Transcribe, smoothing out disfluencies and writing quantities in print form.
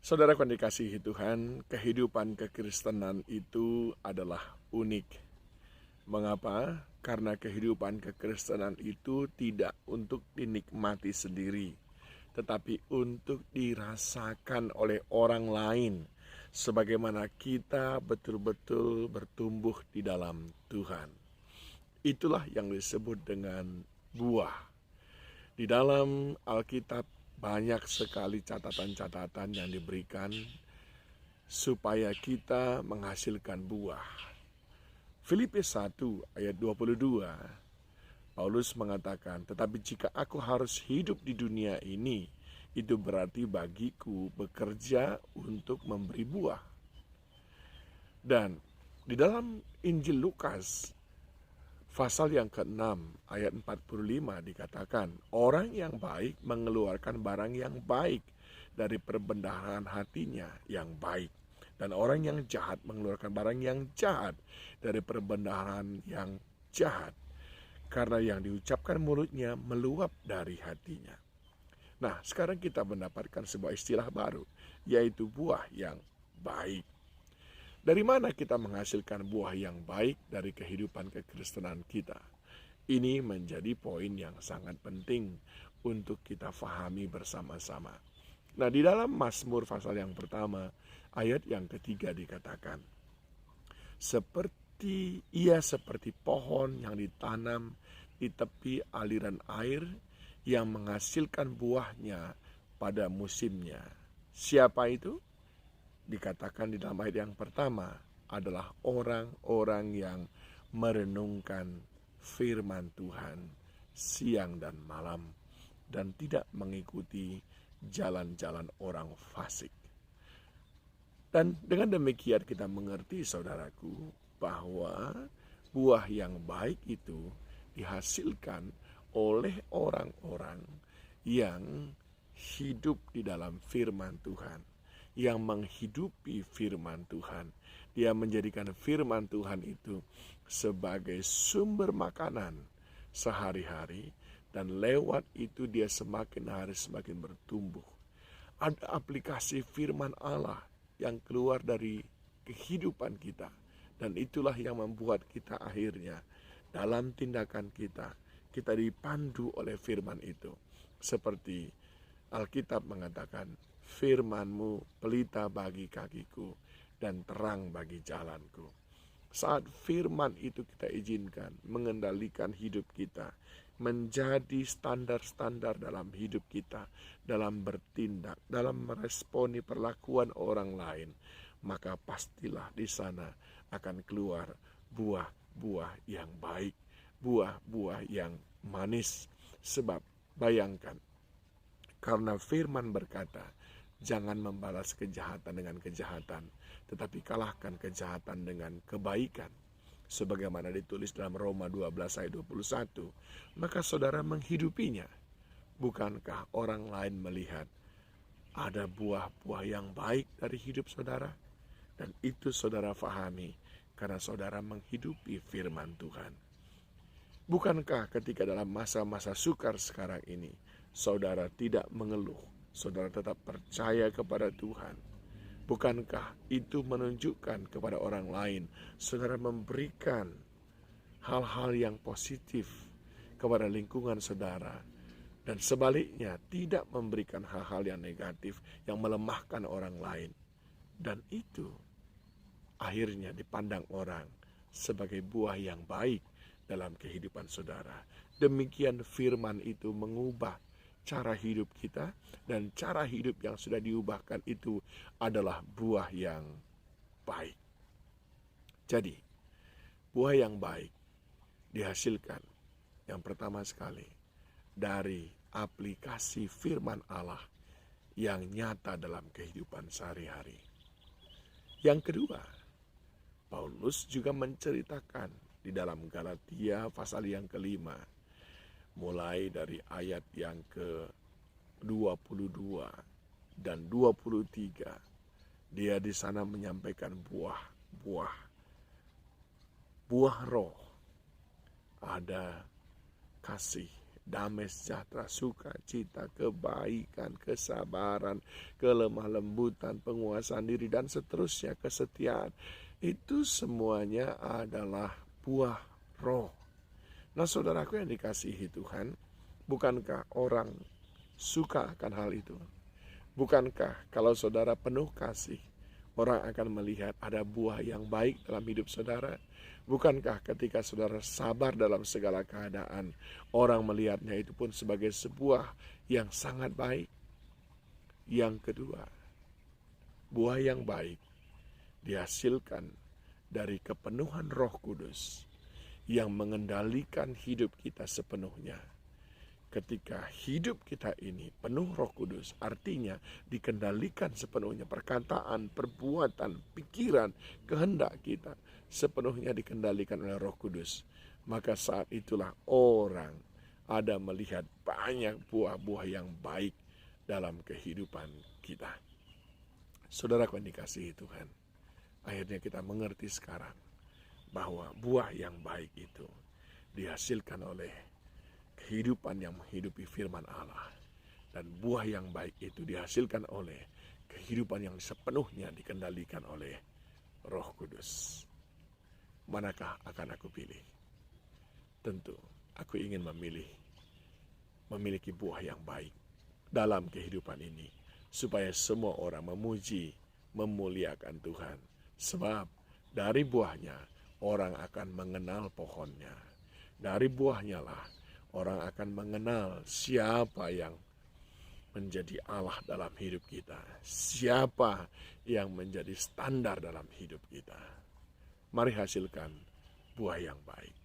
Saudara yang dikasihi Tuhan, kehidupan kekristenan itu adalah unik. Mengapa? Karena kehidupan kekristenan itu tidak untuk dinikmati sendiri, tetapi untuk dirasakan oleh orang lain, sebagaimana kita betul-betul bertumbuh di dalam Tuhan. Itulah yang disebut dengan buah. Di dalam Alkitab banyak sekali catatan-catatan yang diberikan supaya kita menghasilkan buah. Filipi 1 ayat 22, Paulus mengatakan, "Tetapi jika aku harus hidup di dunia ini, itu berarti bagiku bekerja untuk memberi buah." Dan di dalam Injil Lukas pasal yang ke-6 ayat 45 dikatakan, orang yang baik mengeluarkan barang yang baik dari perbendaharaan hatinya yang baik. Dan orang yang jahat mengeluarkan barang yang jahat dari perbendaharaan yang jahat. Karena yang diucapkan mulutnya meluap dari hatinya. Nah, sekarang kita mendapatkan sebuah istilah baru, yaitu buah yang baik. Dari mana kita menghasilkan buah yang baik dari kehidupan kekristenan kita? Ini menjadi poin yang sangat penting untuk kita fahami bersama-sama. Nah, di dalam Mazmur pasal yang pertama, ayat yang ketiga dikatakan, ia seperti pohon yang ditanam di tepi aliran air yang menghasilkan buahnya pada musimnya. Siapa itu? Dikatakan di dalam ayat yang pertama adalah orang-orang yang merenungkan firman Tuhan siang dan malam dan tidak mengikuti jalan-jalan orang fasik. Dan dengan demikian kita mengerti, saudaraku, bahwa buah yang baik itu dihasilkan oleh orang-orang yang hidup di dalam firman Tuhan, yang menghidupi firman Tuhan. Dia menjadikan firman Tuhan itu sebagai sumber makanan sehari-hari, dan lewat itu dia semakin hari semakin bertumbuh. Ada aplikasi firman Allah yang keluar dari kehidupan kita, dan itulah yang membuat kita akhirnya dalam tindakan kita dipandu oleh firman itu. Seperti Alkitab mengatakan, firman-Mu pelita bagi kakiku dan terang bagi jalanku. Saat firman itu kita izinkan mengendalikan hidup kita, menjadi standar-standar dalam hidup kita, dalam bertindak, dalam meresponi perlakuan orang lain, maka pastilah di sana akan keluar buah-buah yang baik, buah-buah yang manis. Sebab bayangkan, karena firman berkata, jangan membalas kejahatan dengan kejahatan, tetapi kalahkan kejahatan dengan kebaikan. Sebagaimana ditulis dalam Roma 12 ayat 21, maka saudara menghidupinya. Bukankah orang lain melihat ada buah-buah yang baik dari hidup saudara? Dan itu saudara fahami karena saudara menghidupi firman Tuhan. Bukankah ketika dalam masa-masa sukar sekarang ini, saudara tidak mengeluh, saudara tetap percaya kepada Tuhan? Bukankah itu menunjukkan kepada orang lain, saudara memberikan hal-hal yang positif kepada lingkungan saudara, dan sebaliknya tidak memberikan hal-hal yang negatif yang melemahkan orang lain? Dan itu akhirnya dipandang orang sebagai buah yang baik dalam kehidupan saudara. Demikian firman itu mengubah cara hidup kita, dan cara hidup yang sudah diubahkan itu adalah buah yang baik. Jadi, buah yang baik dihasilkan yang pertama sekali dari aplikasi firman Allah yang nyata dalam kehidupan sehari-hari. Yang kedua, Paulus juga menceritakan di dalam Galatia pasal yang ke-5, mulai dari ayat yang ke-22 dan 23. Dia di sana menyampaikan buah roh. Ada kasih, damai sejahtera, sukacita, kebaikan, kesabaran, kelemah lembutan, penguasaan diri, dan seterusnya, kesetiaan. Itu semuanya adalah buah roh. Nah, saudaraku yang dikasihi Tuhan, bukankah orang suka akan hal itu? Bukankah kalau saudara penuh kasih, orang akan melihat ada buah yang baik dalam hidup saudara? Bukankah ketika saudara sabar dalam segala keadaan, orang melihatnya itu pun sebagai sebuah yang sangat baik? Yang kedua, buah yang baik dihasilkan dari kepenuhan Roh Kudus yang mengendalikan hidup kita sepenuhnya. Ketika hidup kita ini penuh Roh Kudus, artinya dikendalikan sepenuhnya perkataan, perbuatan, pikiran, kehendak kita sepenuhnya dikendalikan oleh Roh Kudus. Maka saat itulah orang ada melihat banyak buah-buah yang baik dalam kehidupan kita. Saudaraku yang dikasihi Tuhan, akhirnya kita mengerti sekarang bahwa buah yang baik itu dihasilkan oleh kehidupan yang menghidupi firman Allah. Dan buah yang baik itu dihasilkan oleh kehidupan yang sepenuhnya dikendalikan oleh Roh Kudus. Manakah akan aku pilih? Tentu aku ingin memiliki buah yang baik dalam kehidupan ini, supaya semua orang memuji, memuliakan Tuhan. Sebab dari buahnya orang akan mengenal pohonnya. Dari buahnya lah orang akan mengenal siapa yang menjadi Allah dalam hidup kita. Siapa yang menjadi standar dalam hidup kita. Mari hasilkan buah yang baik.